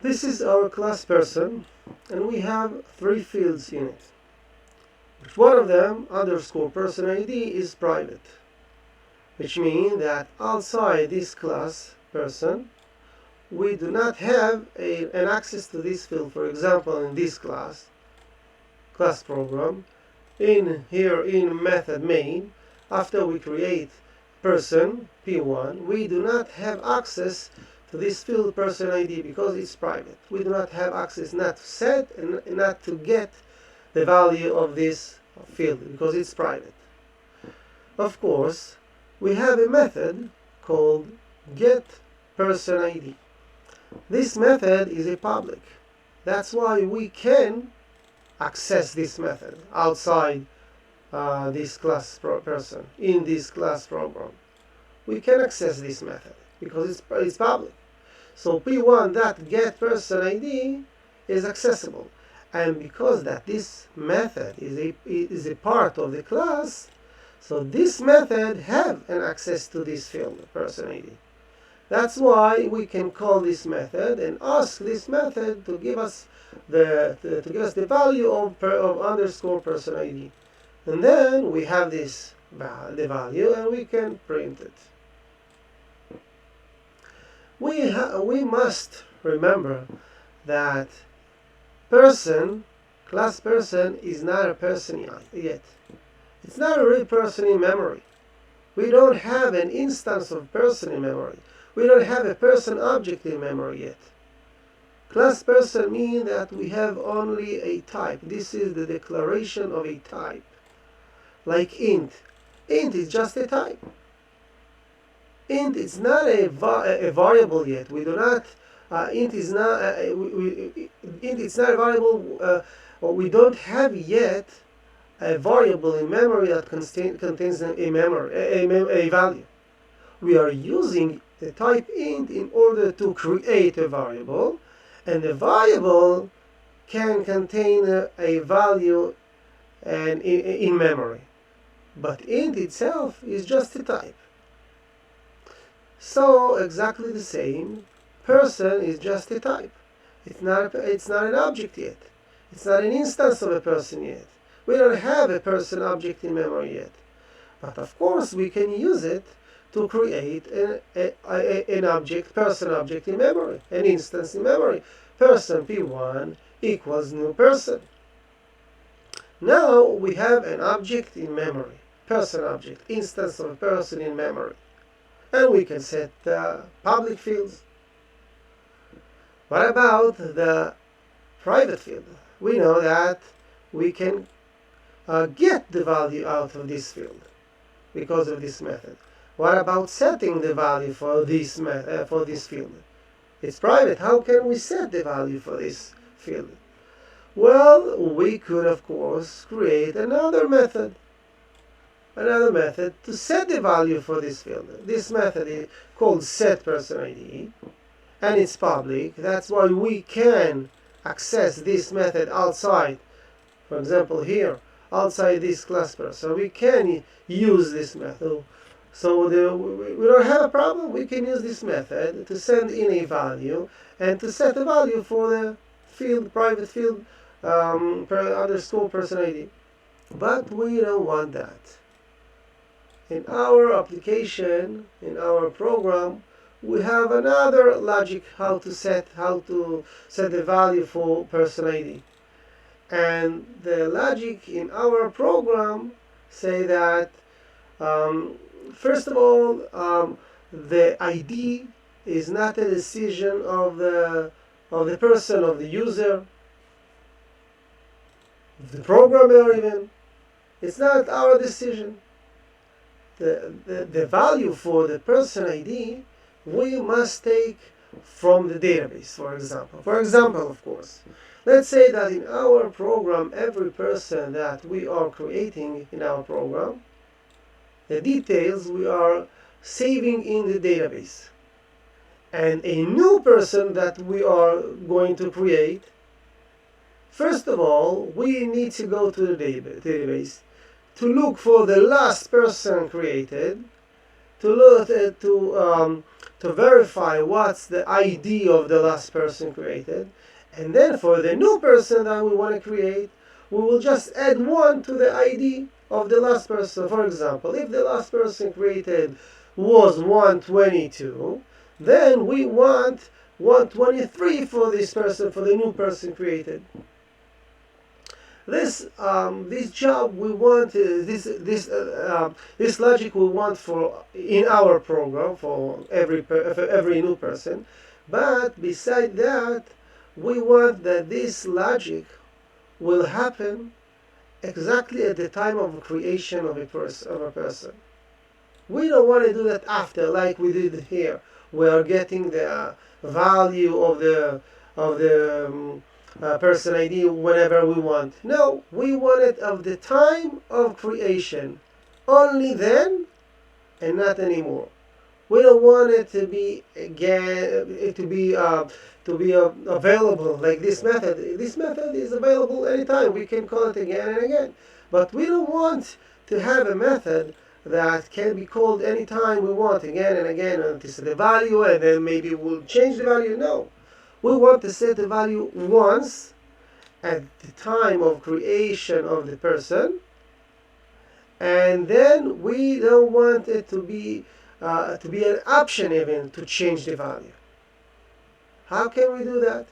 This is our class person, and we have 3 fields in it. One of them, underscore person ID, is private, which means that outside this class person, we do not have an access to this field. For example, in this class program, in method main, after we create person P1, we do not have access to this field person ID because it's private. We do not have access not to set and not to get the value of this field because it's private. Of course, we have a method called getPersonID. This method is a public. That's why we can access this method outside this class person in this class program. We can access this method because it's public. So P1.getPersonID is accessible, and because that this method is a part of the class, so this method have an access to this field person ID. That's why we can call this method and ask this method to give us the value of underscore person ID, and then we have the value and we can print it. We must remember that class person is not a person yet. It's not a real person in memory. We don't have an instance of person in memory. We don't have a person object in memory yet. Class person means that we have only a type. This is the declaration of a type. Like int. Int is just a type. Int is not a variable yet. We do not. Int is not. Int is not a variable. We don't have yet a variable in memory that contains a value. We are using the type int in order to create a variable, and the variable can contain a value and in memory. But int itself is just a type. So exactly the same, person is just a type. It's not an object yet. It's not an instance of a person yet. We don't have a person object in memory yet. But of course we can use it to create an object, person object in memory, an instance in memory. Person P1 equals new person. Now we have an object in memory, person object, instance of a person in memory. And we can set public fields. What about the private field? We know that we can get the value out of this field because of this method. What about setting the value for this field? It's private. How can we set the value for this field? Well, we could, of course, create another method to set the value for this field. This method is called setPersonID, and it's public. That's why we can access this method outside. For example, here, outside this class person, we can use this method. So we don't have a problem. We can use this method to send in a value and to set a value for the field, private field, underscore person ID. But we don't want that. In our application, in our program, we have another logic how to set the value for person ID. And the logic in our program say that first of all, the ID is not a decision of the person, of the user, of the programmer even. It's not our decision. The value for the person ID we must take from the database, for example. For example, of course, let's say that in our program, every person that we are creating in our program, the details we are saving in the database. And a new person that we are going to create, first of all, we need to go to the database to look for the last person created, to verify what's the ID of the last person created, and then for the new person that we want to create, we will just add 1 to the ID of the last person. For example, if the last person created was 122, then we want 123 for this person, for the new person created. This job we want, this logic we want for in our program for every new person. But beside that, we want that this logic will happen exactly at the time of creation of a person. We don't want to do that after, like we did here. We are getting the value of the person ID whenever we want. No, we want it of the time of creation, only then and not anymore. We don't want it to be available like this method. This method is available anytime. We can call it again and again. But we don't want to have a method that can be called anytime we want, again and again, and to set the value, and then maybe we'll change the value. No. We want to set the value once at the time of creation of the person, and then we don't want it to be an option even to change the value. How can we do that?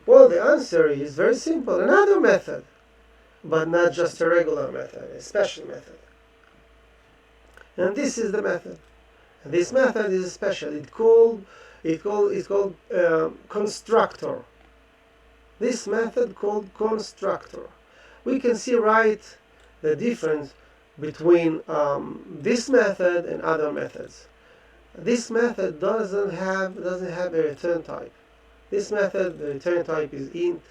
Well, the answer is very simple. Another method, but not just a regular method, a special method. And this is the method. And this method is special. It's called Constructor. This method called Constructor. We can see right the difference between this method and other methods. This method doesn't have a return type. This method, the return type is int.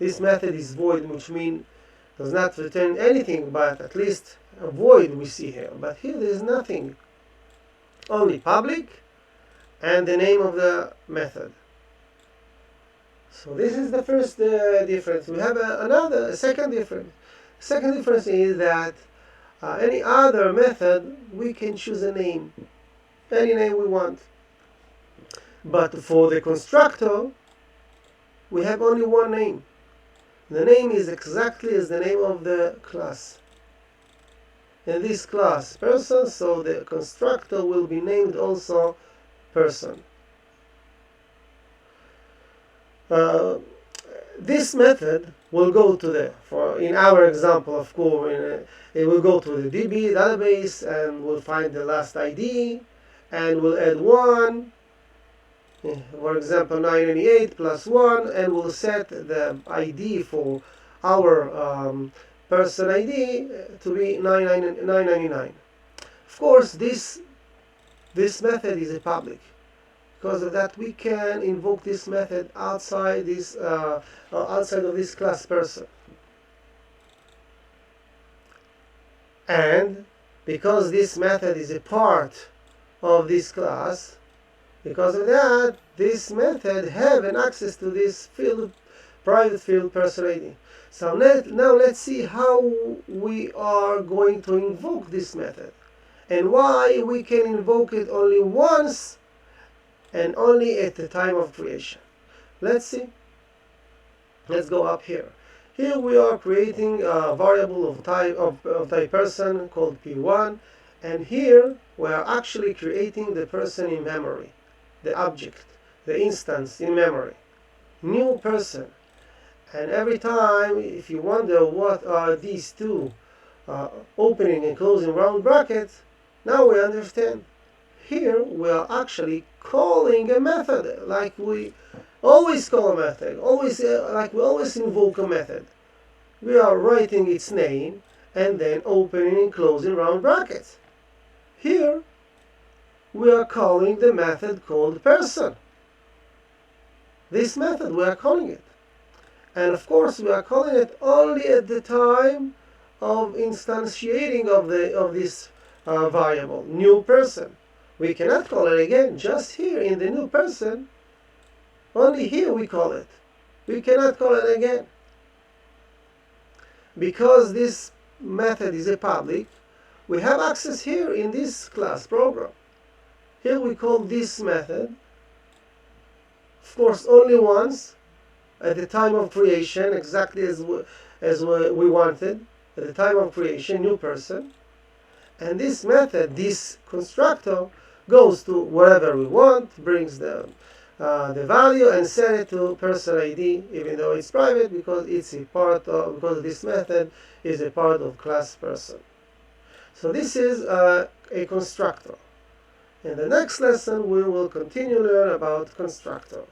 This method is void, which means does not return anything, but at least a void we see here. But here there is nothing, only public and the name of the method. So this is the first difference. We have a second difference. Second difference is that any other method, we can choose a name, any name we want. But for the constructor, we have only one name. The name is exactly as the name of the class. In this class, person, so the constructor will be named also person. This method will go to in our example, of course, it will go to the DB database and we'll find the last ID and we'll add 1, for example 998 plus 1, and we'll set the ID for our person ID to be 999. Of course, this method is a public. Because of that, we can invoke this method outside of this class person. And because this method is a part of this class, because of that, this method have an access to this field, private field person ID. So now let's see how we are going to invoke this method and why we can invoke it only once and only at the time of creation. Let's see. Let's go up here. Here we are creating a variable of type person called p1, and here we are actually creating the person in memory, the object, the instance in memory, new person. And every time, if you wonder what are these two opening and closing round brackets, now we understand. Here we are actually calling a method, like we always call a method, like we always invoke a method. We are writing its name and then opening and closing round brackets. Here we are calling the method called person. This method we are calling it. And of course we are calling it only at the time of instantiating of this variable, new person. We cannot call it again, just here in the new person. Only here we call it. We cannot call it again. Because this method is a public, we have access here in this class program. Here we call this method, of course, only once at the time of creation, exactly as we wanted at the time of creation, new person. And this method, this constructor, goes to wherever we want, brings the value and set it to person ID, even though it's private, because it's a part of, because this method is a part of class person. So this is a constructor. In the next lesson, we will continue to learn about constructor.